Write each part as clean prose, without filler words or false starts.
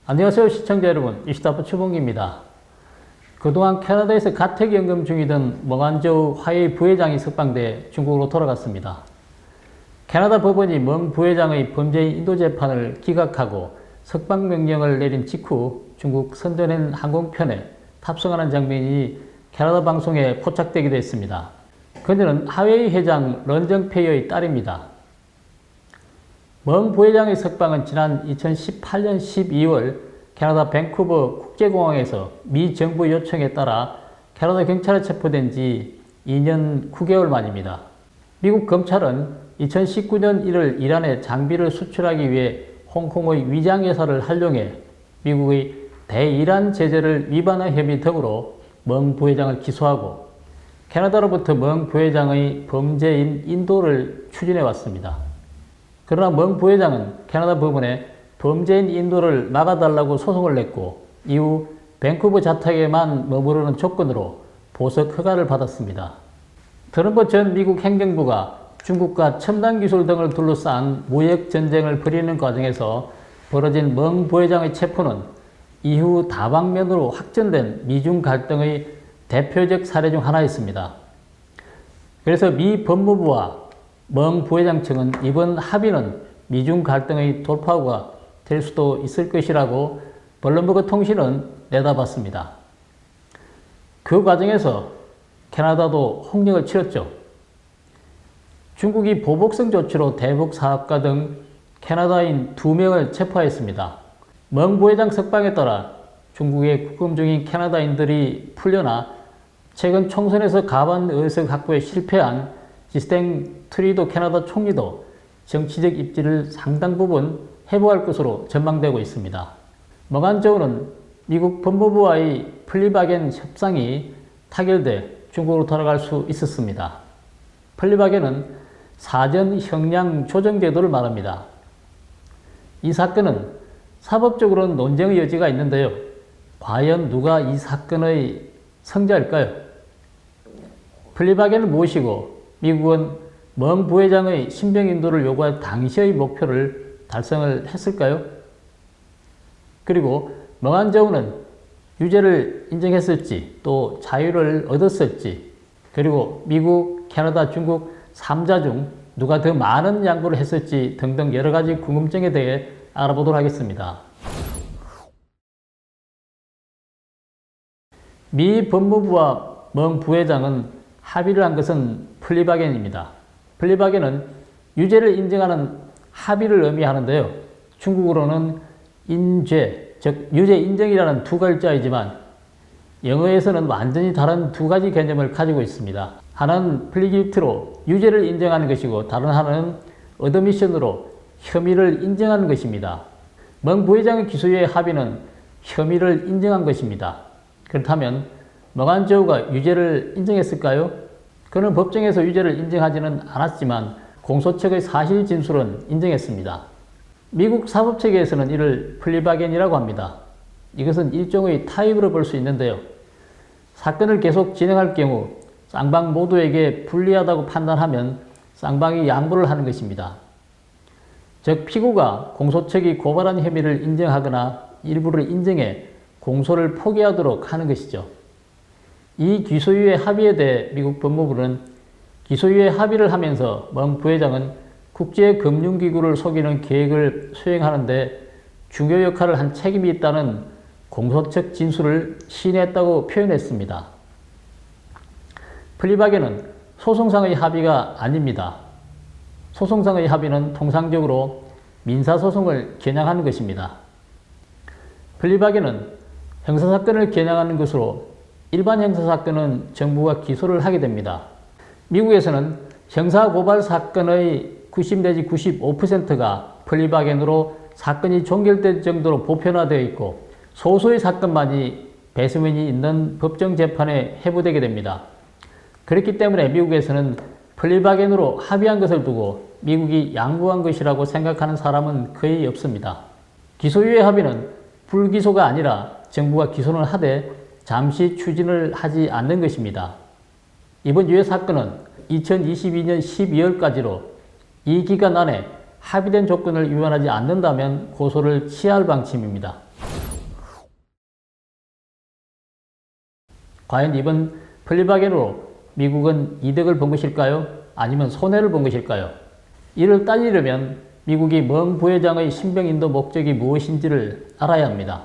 안녕하세요 시청자 여러분, 이시다프 추봉기입니다. 그동안 캐나다에서 가택연금 중이던 멍한저우 화웨이 부회장이 석방돼 중국으로 돌아갔습니다. 캐나다 법원이 멍 부회장의 범죄인 인도 재판을 기각하고 석방명령을 내린 직후 중국 선전행 항공편에 탑승하는 장면이 캐나다 방송에 포착되기도 했습니다. 그녀는 화웨이 회장 런정페이의 딸입니다. 멍 부회장의 석방은 지난 2018년 12월 캐나다 밴쿠버 국제공항에서 미 정부 요청에 따라 캐나다 경찰에 체포된 지 2년 9개월 만입니다. 미국 검찰은 2019년 1월 이란에 장비를 수출하기 위해 홍콩의 위장회사를 활용해 미국의 대이란 제재를 위반한 혐의 등으로 멍 부회장을 기소하고 캐나다로부터 멍 부회장의 범죄인 인도를 추진해 왔습니다. 그러나 멍 부회장은 캐나다 법원에 범죄인 인도를 막아달라고 소송을 냈고 이후 밴쿠버 자택에만 머무르는 조건으로 보석 허가를 받았습니다. 트럼프 전 미국 행정부가 중국과 첨단 기술 등을 둘러싼 무역 전쟁을 벌이는 과정에서 벌어진 멍 부회장의 체포는 이후 다방면으로 확전된 미중 갈등의 대표적 사례 중 하나였습니다. 그래서 미 법무부와 멍 부회장 측은 이번 합의는 미중 갈등의 돌파구가 될 수도 있을 것이라고 블룸버그 통신은 내다봤습니다. 그 과정에서 캐나다도 홍역을 치렀죠. 중국이 보복성 조치로 대북 사업가 등 캐나다인 2명을 체포했습니다. 멍 부회장 석방에 따라 중국에 국금 중인 캐나다인들이 풀려나 최근 총선에서 과반 의석 확보에 실패한 지스탱 트리도 캐나다 총리도 정치적 입지를 상당 부분 회복할 것으로 전망되고 있습니다. 멍한저우는 미국 법무부와의 플리바겐 협상이 타결돼 중국으로 돌아갈 수 있었습니다. 플리바겐은 사전 형량 조정 제도를 말합니다. 이 사건은 사법적으로는 논쟁의 여지가 있는데요. 과연 누가 이 사건의 성자일까요? 플리바겐을 모시고 미국은 멍 부회장의 신병 인도를 요구할 당시의 목표를 달성을 했을까요? 그리고 멍한저우는 유죄를 인정했을지 또 자유를 얻었을지 그리고 미국, 캐나다, 중국 3자 중 누가 더 많은 양보를 했을지 등등 여러가지 궁금증에 대해 알아보도록 하겠습니다. 미 법무부와 멍 부회장은 합의를 한 것은 플리바겐입니다. 플리바겐은 유죄를 인정하는 합의를 의미하는데요. 중국어로는 인죄, 즉 유죄 인정이라는 두 글자이지만 영어에서는 완전히 다른 두 가지 개념을 가지고 있습니다. 하나는 플리길트로 유죄를 인정하는 것이고 다른 하나는 어드미션으로 혐의를 인정하는 것입니다. 멍 부회장의 기소유예 합의는 혐의를 인정한 것입니다. 그렇다면 멍한저우가 유죄를 인정했을까요? 그는 법정에서 유죄를 인정하지는 않았지만 공소책의 사실 진술은 인정했습니다. 미국 사법체계에서는 이를 플리바겐이라고 합니다. 이것은 일종의 타협으로 볼 수 있는데요. 사건을 계속 진행할 경우 쌍방 모두에게 불리하다고 판단하면 쌍방이 양보를 하는 것입니다. 즉 피고가 공소책이 고발한 혐의를 인정하거나 일부를 인정해 공소를 포기하도록 하는 것이죠. 이 기소유예 합의에 대해 미국 법무부는 기소유예 합의를 하면서 멍 부회장은 국제금융기구를 속이는 계획을 수행하는데 중요 역할을 한 책임이 있다는 공소책 진술을 시인했다고 표현했습니다. 플리바겐은 소송상의 합의가 아닙니다. 소송상의 합의는 통상적으로 민사소송을 겨냥하는 것입니다. 플리바겐은 형사사건을 겨냥하는 것으로 일반 형사사건은 정부가 기소를 하게 됩니다. 미국에서는 형사고발 사건의 90 내지 95%가 플리바겐으로 사건이 종결될 정도로 보편화되어 있고 소수의 사건만이 배수민이 있는 법정 재판에 회부되게 됩니다. 그렇기 때문에 미국에서는 플리바겐으로 합의한 것을 두고 미국이 양보한 것이라고 생각하는 사람은 거의 없습니다. 기소유예 합의는 불기소가 아니라 정부가 기소는 하되 잠시 추진을 하지 않는 것입니다. 이번 유예 사건은 2022년 12월까지로 이 기간 안에 합의된 조건을 위반하지 않는다면 고소를 취하할 방침입니다. 과연 이번 플리바겐으로 미국은 이득을 본 것일까요? 아니면 손해를 본 것일까요? 이를 따지려면 미국이 멍 부회장의 신병 인도 목적이 무엇인지를 알아야 합니다.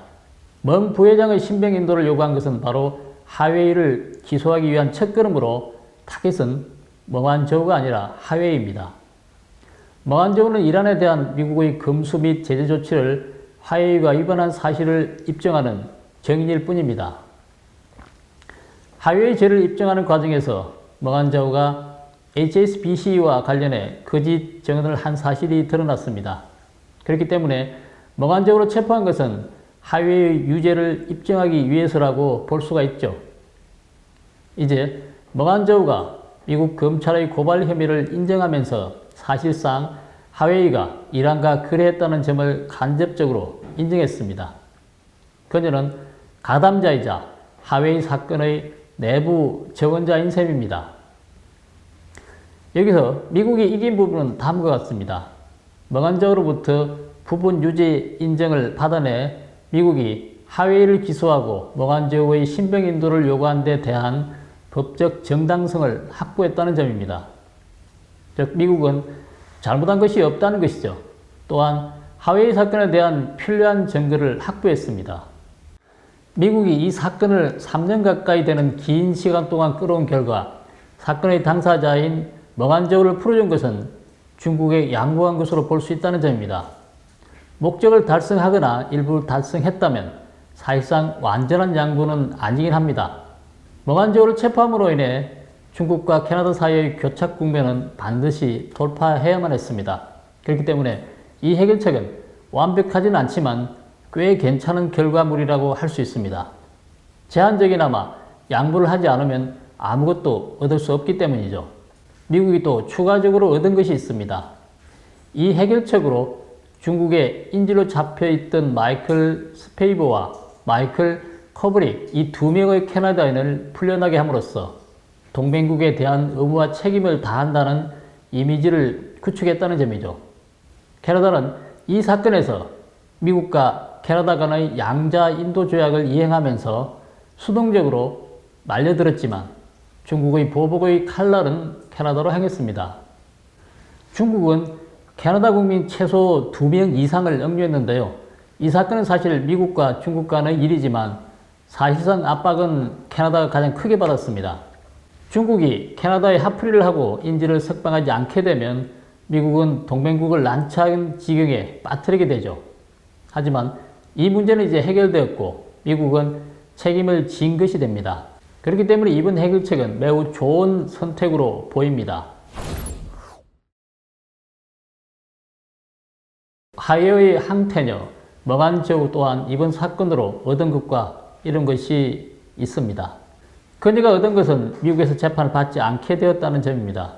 멍 부회장의 신병 인도를 요구한 것은 바로 하웨이를 기소하기 위한 첫걸음으로 타겟은 멍안저우가 아니라 하웨이입니다. 멍안저우는 이란에 대한 미국의 금수 및 제재 조치를 하웨이가 위반한 사실을 입증하는 정인일 뿐입니다. 하웨이 죄를 입증하는 과정에서 멍안저우가 HSBC와 관련해 거짓 증언을 한 사실이 드러났습니다. 그렇기 때문에 멍안저우로 체포한 것은 하웨이 유죄를 입증하기 위해서라고 볼 수가 있죠. 이제 멍안저우가 미국 검찰의 고발 혐의를 인정하면서 사실상 하웨이가 이란과 거래했다는 점을 간접적으로 인정했습니다. 그녀는 가담자이자 하웨이 사건의 내부 적원자인 셈입니다. 여기서 미국이 이긴 부분은 다음과 같습니다. 멍안저우로부터 부분 유죄 인정을 받아내 미국이 하웨이를 기소하고 멍안저우의 신병 인도를 요구한 데 대한 법적 정당성을 확보했다는 점입니다. 즉 미국은 잘못한 것이 없다는 것이죠. 또한 하웨이 사건에 대한 필요한 증거를 확보했습니다. 미국이 이 사건을 3년 가까이 되는 긴 시간 동안 끌어온 결과 사건의 당사자인 멍안저우를 풀어준 것은 중국에 양보한 것으로 볼 수 있다는 점입니다. 목적을 달성하거나 일부 달성했다면 사실상 완전한 양보는 아니긴 합니다. 멍안저우를 체포함으로 인해 중국과 캐나다 사이의 교착 국면은 반드시 돌파해야만 했습니다. 그렇기 때문에 이 해결책은 완벽하지는 않지만 꽤 괜찮은 결과물이라고 할 수 있습니다. 제한적이나마 양보를 하지 않으면 아무것도 얻을 수 없기 때문이죠. 미국이 또 추가적으로 얻은 것이 있습니다. 이 해결책으로 중국의 인질로 잡혀있던 마이클 스페이버와 마이클 커브릭 이 두 명의 캐나다인을 풀려나게 함으로써 동맹국에 대한 의무와 책임을 다한다는 이미지를 구축했다는 점이죠. 캐나다는 이 사건에서 미국과 캐나다 간의 양자 인도 조약을 이행하면서 수동적으로 말려들었지만 중국의 보복의 칼날은 캐나다로 향했습니다. 중국은 캐나다 국민 최소 2명 이상을 억류했는데요. 이 사건은 사실 미국과 중국 간의 일이지만 사실상 압박은 캐나다가 가장 크게 받았습니다. 중국이 캐나다에 합의를 하고 인질을 석방하지 않게 되면 미국은 동맹국을 난처한 지경에 빠뜨리게 되죠. 하지만 이 문제는 이제 해결되었고 미국은 책임을 진 것이 됩니다. 그렇기 때문에 이번 해결책은 매우 좋은 선택으로 보입니다. 하웨이의 항태녀 멍안저우 또한 이번 사건으로 얻은 것과 이런 것이 있습니다. 그녀가 얻은 것은 미국에서 재판을 받지 않게 되었다는 점입니다.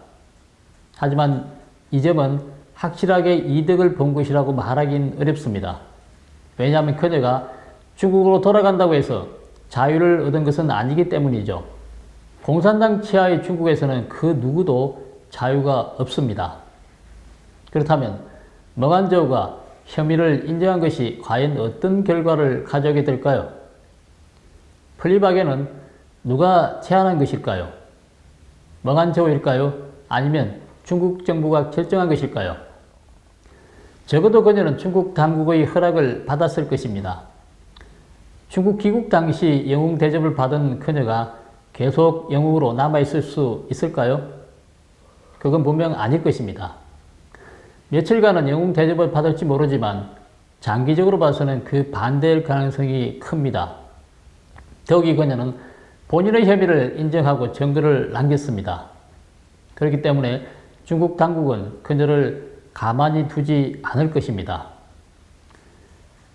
하지만 이 점은 확실하게 이득을 본 것이라고 말하긴 어렵습니다. 왜냐하면 그녀가 중국으로 돌아간다고 해서 자유를 얻은 것은 아니기 때문이죠. 공산당 치하의 중국에서는 그 누구도 자유가 없습니다. 그렇다면 멍안저우가 혐의를 인정한 것이 과연 어떤 결과를 가져오게 될까요? 플리바겐은 누가 제안한 것일까요? 멍안저우일까요? 아니면 중국 정부가 결정한 것일까요? 적어도 그녀는 중국 당국의 허락을 받았을 것입니다. 중국 귀국 당시 영웅 대접을 받은 그녀가 계속 영웅으로 남아있을 수 있을까요? 그건 분명 아닐 것입니다. 며칠간은 영웅 대접을 받을지 모르지만 장기적으로 봐서는 그 반대일 가능성이 큽니다. 더욱이 그녀는 본인의 혐의를 인정하고 증거를 남겼습니다. 그렇기 때문에 중국 당국은 그녀를 가만히 두지 않을 것입니다.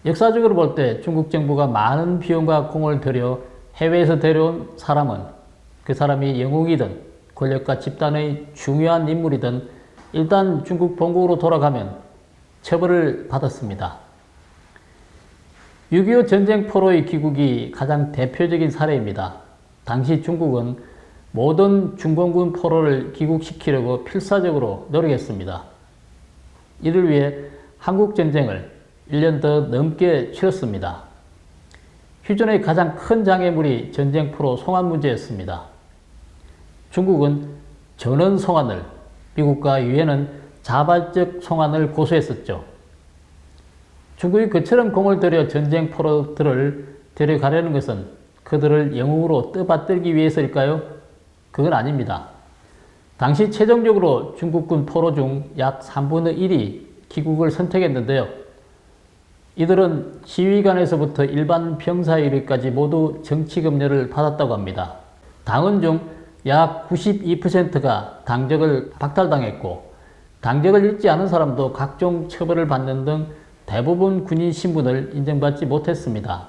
역사적으로 볼 때 중국 정부가 많은 비용과 공을 들여 해외에서 데려온 사람은 그 사람이 영웅이든 권력과 집단의 중요한 인물이든 일단 중국 본국으로 돌아가면 처벌을 받았습니다. 6.25 전쟁 포로의 귀국이 가장 대표적인 사례입니다. 당시 중국은 모든 중공군 포로를 귀국시키려고 필사적으로 노력했습니다. 이를 위해 한국전쟁을 1년 더 넘게 치렀습니다. 휴전의 가장 큰 장애물이 전쟁포로 송환 문제였습니다. 중국은 전원 송환을, 미국과 유엔은 자발적 송환을 고수했었죠. 중국이 그처럼 공을 들여 전쟁포로들을 데려가려는 것은 그들을 영웅으로 떠받들기 위해서일까요? 그건 아닙니다. 당시 최종적으로 중국군 포로 중 약 3분의 1이 귀국을 선택했는데요. 이들은 지휘관에서부터 일반 병사에 이르기까지 모두 정치검열을 받았다고 합니다. 당원 중 약 92%가 당적을 박탈당했고, 당적을 잃지 않은 사람도 각종 처벌을 받는 등 대부분 군인 신분을 인정받지 못했습니다.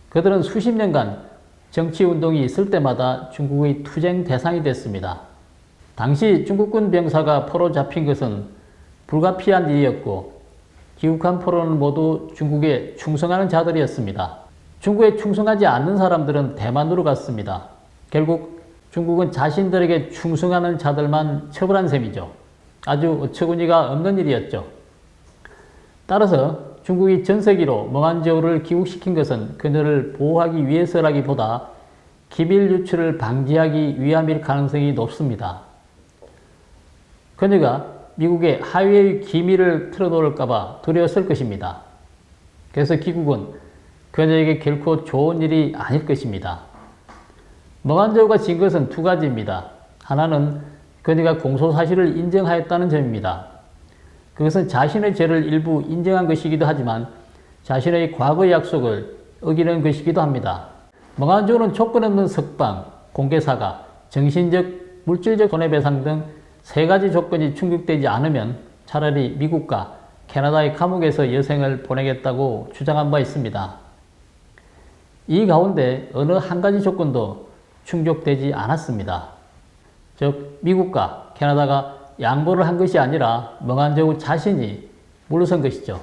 그들은 수십 년간 정치운동이 있을 때마다 중국의 투쟁 대상이 됐습니다. 당시 중국군 병사가 포로 잡힌 것은 불가피한 일이었고, 귀국한 포로는 모두 중국에 충성하는 자들이었습니다. 중국에 충성하지 않는 사람들은 대만으로 갔습니다. 결국 중국은 자신들에게 충성하는 자들만 처벌한 셈이죠. 아주 어처구니가 없는 일이었죠. 따라서 중국이 전세기로 멍한저우를 귀국시킨 것은 그녀를 보호하기 위해서라기보다 기밀 유출을 방지하기 위함일 가능성이 높습니다. 그녀가 미국의 하위의 기밀을 털어놓을까봐 두려웠을 것입니다. 그래서 귀국은 그녀에게 결코 좋은 일이 아닐 것입니다. 멍한저우가 진 것은 두 가지입니다. 하나는 그녀가 공소사실을 인정하였다는 점입니다. 그것은 자신의 죄를 일부 인정한 것이기도 하지만 자신의 과거 약속을 어기는 것이기도 합니다. 멍한저우는 조건 없는 석방, 공개사과, 정신적, 물질적 손해배상 등 세 가지 조건이 충족되지 않으면 차라리 미국과 캐나다의 감옥에서 여생을 보내겠다고 주장한 바 있습니다. 이 가운데 어느 한 가지 조건도 충족되지 않았습니다. 즉 미국과 캐나다가 양보를 한 것이 아니라 멍한저우 자신이 물러선 것이죠.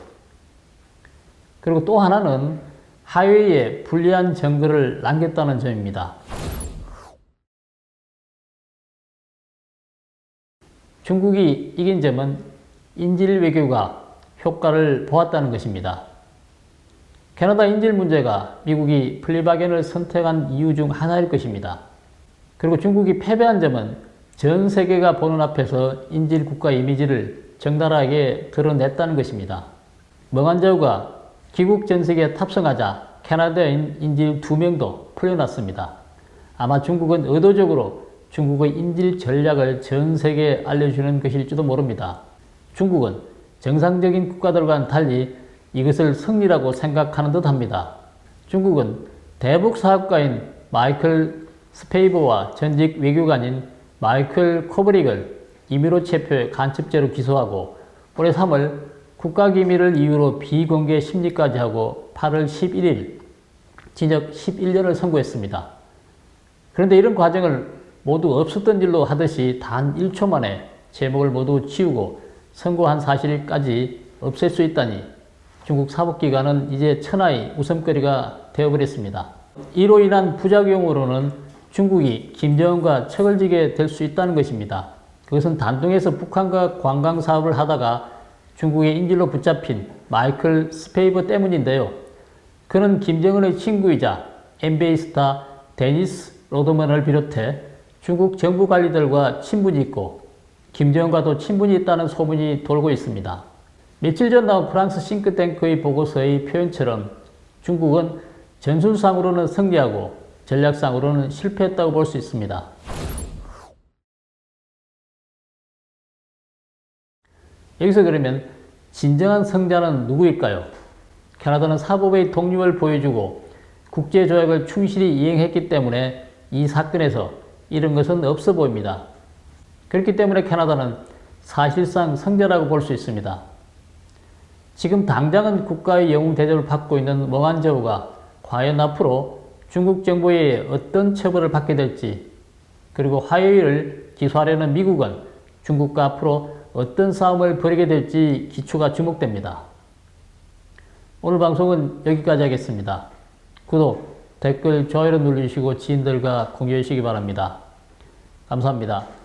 그리고 또 하나는 하웨이에 불리한 증거를 남겼다는 점입니다. 중국이 이긴 점은 인질 외교가 효과를 보았다는 것입니다. 캐나다 인질 문제가 미국이 플리바겐을 선택한 이유 중 하나일 것입니다. 그리고 중국이 패배한 점은 전 세계가 보는 앞에서 인질 국가 이미지를 적나라하게 드러냈다는 것입니다. 멍한저우가 귀국 전세기에 탑승하자 캐나다인 인질 2명도 풀려났습니다. 아마 중국은 의도적으로 중국의 인질 전략을 전 세계에 알려주는 것일지도 모릅니다. 중국은 정상적인 국가들과는 달리 이것을 승리라고 생각하는 듯 합니다. 중국은 대북 사업가인 마이클 스페이버와 전직 외교관인 마이클 코브릭을 임의로 체포해 간첩죄로 기소하고 올해 3월 국가기밀을 이유로 비공개 심리까지 하고 8월 11일 징역 11년을 선고했습니다. 그런데 이런 과정을 모두 없었던 일로 하듯이 단 1초 만에 제목을 모두 지우고 선고한 사실까지 없앨 수 있다니 중국 사법기관은 이제 천하의 웃음거리가 되어버렸습니다. 이로 인한 부작용으로는 중국이 김정은과 척을 지게 될 수 있다는 것입니다. 그것은 단둥에서 북한과 관광사업을 하다가 중국의 인질로 붙잡힌 마이클 스페이버 때문인데요. 그는 김정은의 친구이자 NBA 스타 데니스 로드먼을 비롯해 중국 정부 관리들과 친분이 있고 김정은과도 친분이 있다는 소문이 돌고 있습니다. 며칠 전 나온 프랑스 싱크탱크의 보고서의 표현처럼 중국은 전술상으로는 승리하고 전략상으로는 실패했다고 볼 수 있습니다. 여기서 그러면 진정한 승자는 누구일까요? 캐나다는 사법의 독립을 보여주고 국제조약을 충실히 이행했기 때문에 이 사건에서 이런 것은 없어 보입니다. 그렇기 때문에 캐나다는 사실상 승자라고 볼 수 있습니다. 지금 당장은 국가의 영웅 대접을 받고 있는 멍한저우가 과연 앞으로 중국 정부의 어떤 처벌을 받게 될지, 그리고 화웨이를 기소하려는 미국은 중국과 앞으로 어떤 싸움을 벌이게 될지 기초가 주목됩니다. 오늘 방송은 여기까지 하겠습니다. 구독, 댓글, 좋아요를 눌러주시고 지인들과 공유해 주시기 바랍니다. 감사합니다.